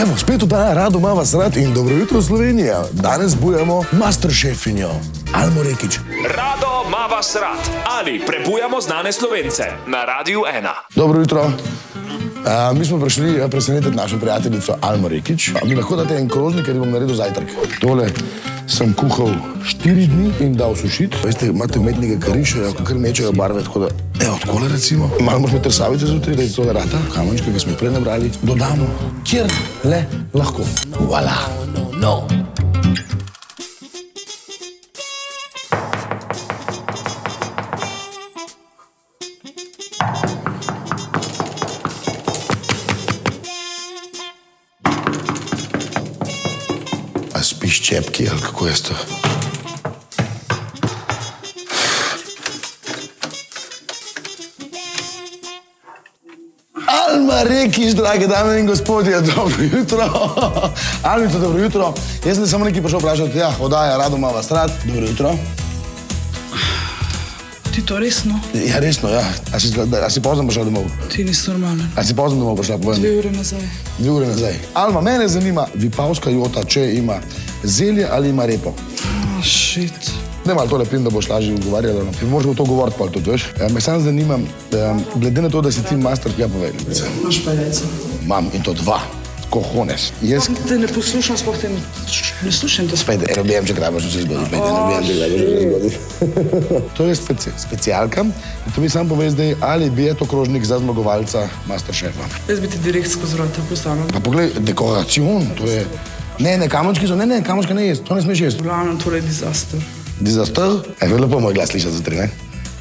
Evo, spet oddaja Rado ima vas rad in dobro jutro Slovenija. Danes bujamo masterchefinjo Almo Rekić. Rado ima vas rad ali prebujamo znane Slovence na Radiu 1. Dobro jutro. Mi smo prišli presenetiti našo prijateljico Almo Rekić. Mi lahko date en krožnik, ker bom naredil zajtrk. Tole sem kuhal 4 dni in dal sušiti. Veste, imate umetnega karišeja, kar mečejo barve, tako da, evo, takole recimo. Malo možemo trsavice zjutraj, da je to rata. Kamenčke, ki smo prej nabrali, dodamo, kjer le lahko. Voilà. No. A spiš čepki, ali kako je to? Alma Rekić, drage dame in gospodje, dobro jutro. Almico, dobro jutro. Jaz sem samo nekaj prišel vprašati, ja, oddaja Rado ima vas rad, dobro jutro. Ti to resno? Ja, resno, ja. A si pozno prišel domov? Ti nisi normalen. A si pozno domov prišla, povem? 2 ure nazaj. 2 ure nazaj. Alma, mene zanima vipavska jota, če ima zelje ali ima repo. Shit. Ne malo tole prim, da boš lažje odgovarjala. No. Moraš v to govoriti pol tudi, veš. Me samo zanima, glede na to, da si ti master, kaj povej. Imaš pa jajca. Imam in to 2. Cojones. Jaz... Te ne poslušam, sploh te ne slušam to. Spet, eno vem, če krabaš vse zgodi. Spet, eno vem, če krabaš vse zgodi. To je specialka. In to mi sam povej zdaj, ali bi je to krožnik za zmagovalca Masterchefa. Jaz bi ti direkt skozi vrata postavila. Pa poglej, dekoracijon, to je... Ne, kamočki so, ne, kamočka ne jesti, to ne smeš jesti. Glavno, to je disaster. Disaster? Je lepo moj glas slišati za 3, ne?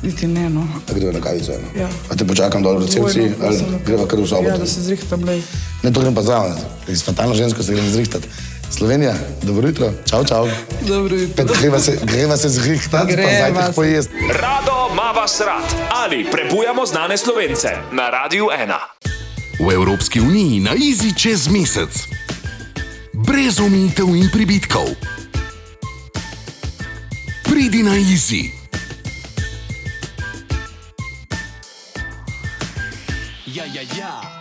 Niti ne, no. A kdo je na kavico, eno? Ja. A te počakam dol v recepciji, ali greva kar v sobo? Ja, da se zrihtam, lej. Ne, to grem pa zraven. Z fatalno žensko se grem zrihtati. Slovenija, dobro jutro. Čau, čau. Dobro jutro. Greva se zrihtati, pa zajtrk pojesti. Rado ima vas rad ali prebujamo znane Slovence na Radiu 1. V Evropski uniji na Easy čez mesec. Brez omejitev in pribitkov. Pridi na Easy. Ja.